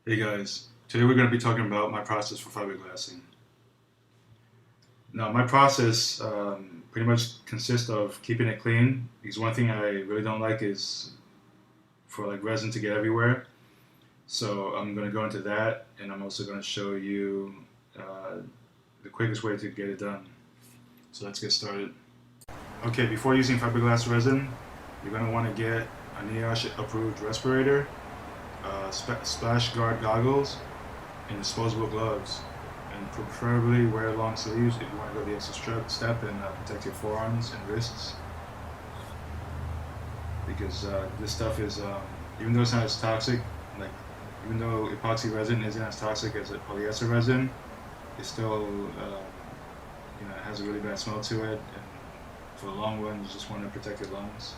Hey guys, today we're going to be talking about my process for fiberglassing. Now, my process pretty much consists of keeping it clean because one thing I really don't like is for like resin to get everywhere. So I'm going to go into that, and I'm also going to show you uh, the quickest way to get it done. So let's get started. Okay, before using fiberglass resin, you're going to want to get a NIOSH approved respirator, splash guard goggles, and disposable gloves, and preferably wear long sleeves if you want to go the extra step and protect your forearms and wrists, because this stuff is, even though it's not as toxic, like even though epoxy resin isn't as toxic as a polyester resin, it still it has a really bad smell to it, and for the long run you just want to protect your lungs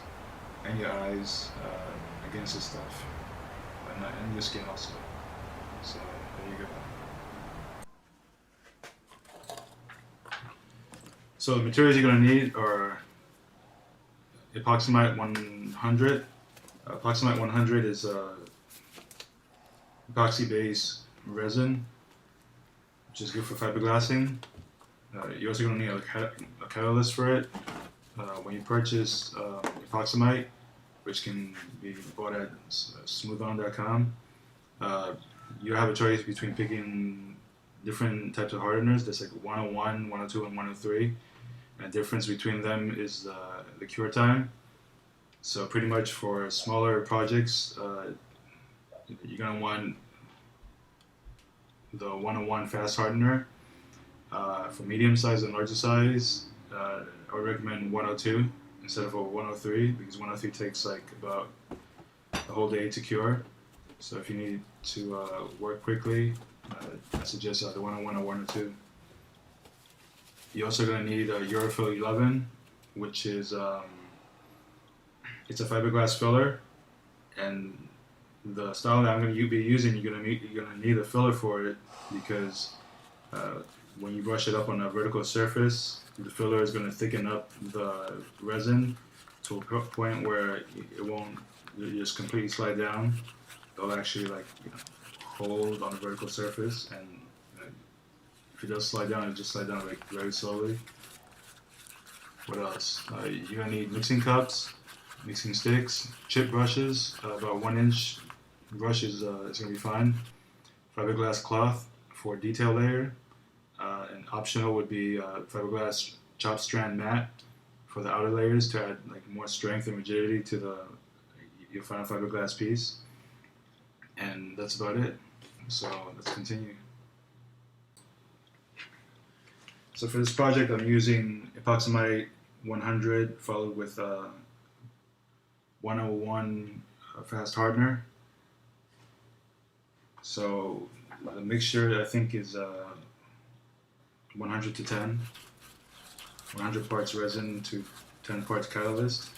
and your eyes against this stuff, and your skin also. So there you go. So the materials you're going to need are EpoxAmite 100. EpoxAmite 100 is epoxy-based resin, which is good for fiberglassing. You're also going to need a catalyst for it. When you purchase EpoxAmite, which can be bought at smoothon.com, you have a choice between picking different types of hardeners. There's like 101, 102, and 103. And the difference between them is the cure time. So pretty much for smaller projects, you're going to want the 101 Fast Hardener. For medium size and larger size, I would recommend 102 instead of a 103, because 103 takes like about a whole day to cure. So if you need to work quickly, I suggest either 101 or 102. You're also going to need a Ure-Fil 11, which is it's a fiberglass filler, and the style that I'm going to be using, you're going to need a filler for it, because when you brush it up on a vertical surface, the filler is going to thicken up the resin to a point where it won't just completely slide down. It'll actually hold on a vertical surface, and if it does slide down, it just slide down like very slowly. What else? You're gonna need mixing cups, mixing sticks, chip brushes. About 1 inch brush is gonna be fine. Fiberglass cloth for detail layer. And optional would be fiberglass chop strand mat for the outer layers to add like more strength and rigidity to your final fiberglass piece. And that's about it. So let's continue. So for this project, I'm using EpoxAmite 100 followed with 101 Fast Hardener. So the mixture I think is 100 to 10. 100 parts resin to 10 parts catalyst.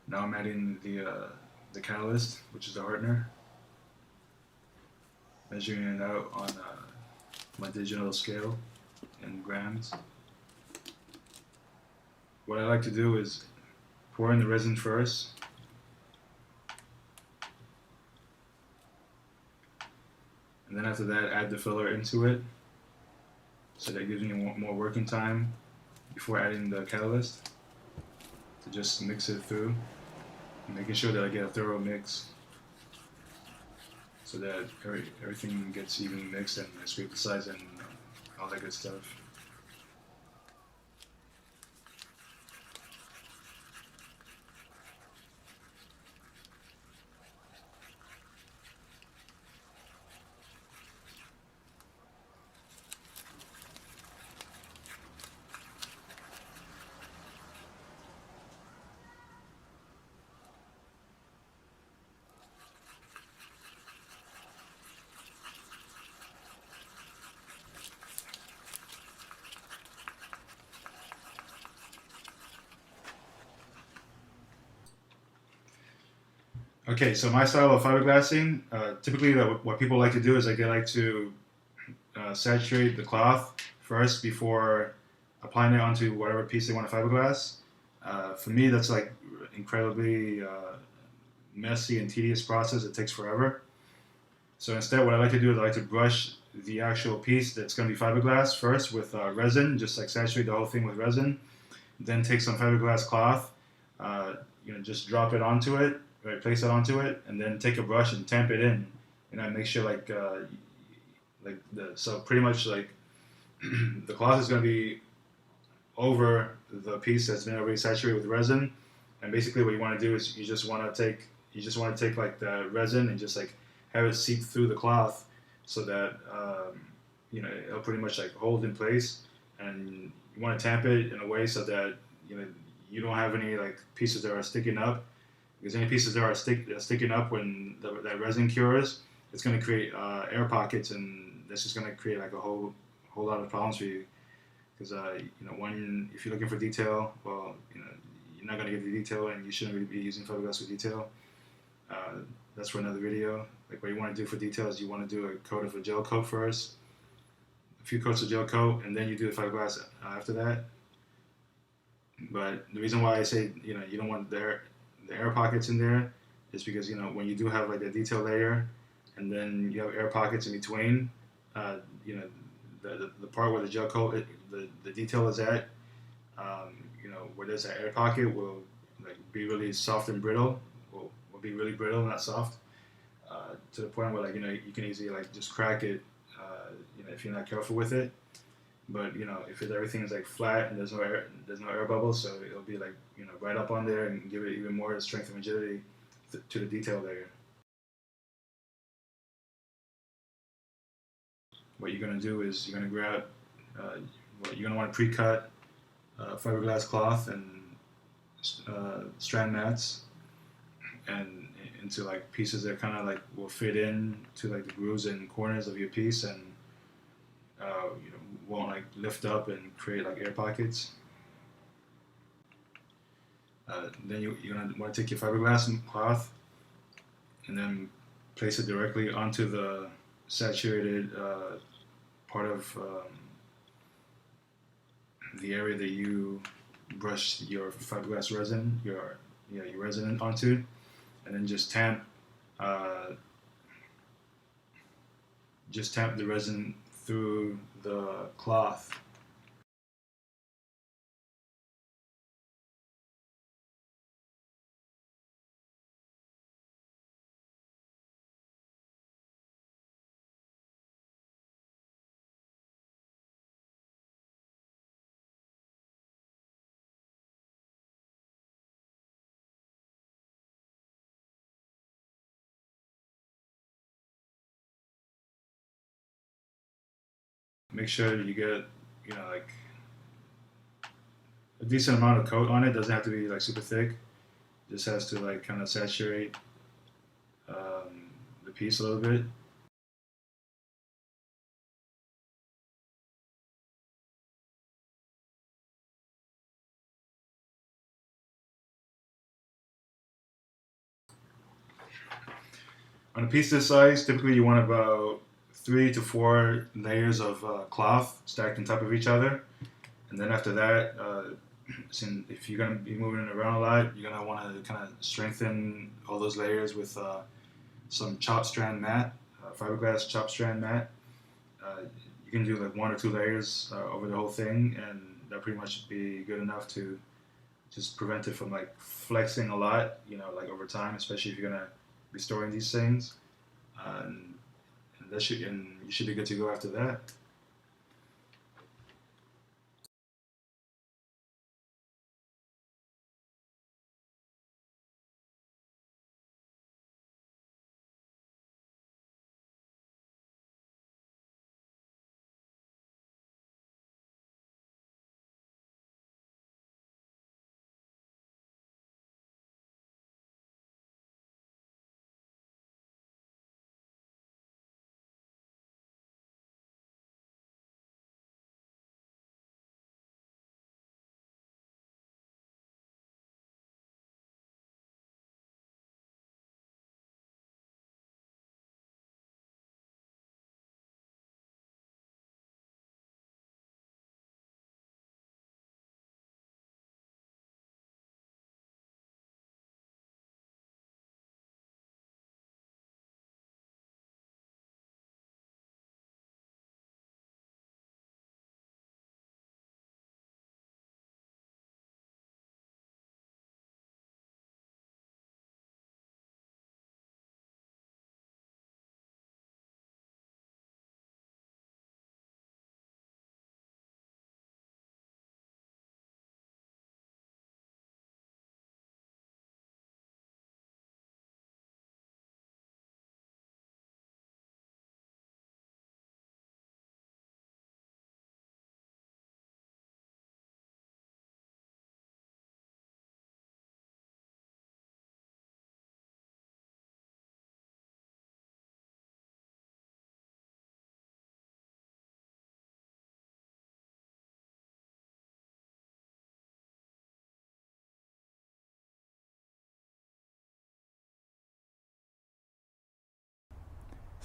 Now I'm adding the catalyst, which is the hardener. Measuring it out on my digital scale in grams. What I like to do is pour in the resin first, and then after that add the filler into it, so that gives me more working time before adding the catalyst to just mix it through, making sure that I get a thorough mix so that everything gets evenly mixed and I scrape the sides and all that good stuff. Okay, so my style of fiberglassing, typically what people like to do is they like to saturate the cloth first before applying it onto whatever piece they want to fiberglass. For me, that's like incredibly messy and tedious process. It takes forever. So instead, what I like to do is I like to brush the actual piece that's going to be fiberglass first with resin, just like saturate the whole thing with resin. Then take some fiberglass cloth, uh, just drop it onto it, right, place it onto it, and then take a brush and tamp it in. And I make sure so pretty much like the cloth is going to be over the piece that's been already saturated with resin. And basically, what you want to do is you just want to take like the resin and just like have it seep through the cloth so that it'll pretty much like hold in place. And you want to tamp it in a way so that you don't have any like pieces that are sticking up, because any pieces that are sticking up when that resin cures, it's going to create air pockets, and that's just going to create like a whole lot of problems for you. Because when if you're looking for detail, well, you're not going to get the detail, and you shouldn't really be using fiberglass for detail. Uh, that's for another video. Like what you want to do for detail is you want to do a coat of a gel coat first, a few coats of gel coat, and then you do the fiberglass after that. But the reason why I say you don't want the air pockets in there is because when you do have like a detail layer, and then you have air pockets in between, uh, you know the part where the gel coat the detail is at, where there's an air pocket will like be really soft and brittle. Will be really brittle, not soft, to the point where like you can easily like just crack it, if you're not careful with it. But if everything is like flat and there's no air bubbles, so it'll be like right up on there and give it even more strength and rigidity to the detail layer. What you're gonna do is you're gonna grab, what you're gonna want to pre-cut fiberglass cloth and strand mats, and into like pieces that kind of like will fit in to like the grooves and corners of your piece, and won't like lift up and create like air pockets. Then you're gonna want to take your fiberglass cloth and then place it directly onto the saturated part of the area that you brush your fiberglass resin, your resin onto, and then uh, just tamp the resin through the cloth. Make sure you get like a decent amount of coat on it. Doesn't have to be like super thick. Just has to like kind of saturate the piece a little bit. On a piece this size, typically you want about 3 to 4 layers of cloth stacked on top of each other, and then after that, if you're gonna be moving it around a lot, you're gonna want to kind of strengthen all those layers with some chop strand mat, fiberglass chop strand mat. Uh, you can do like 1 or 2 layers over the whole thing, and that pretty much should be good enough to just prevent it from like flexing a lot, like over time, especially if you're gonna be storing these things. And you should be good to go after that.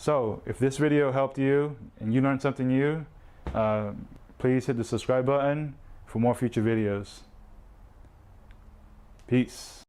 So if this video helped you and you learned something new, please hit the subscribe button for more future videos. Peace.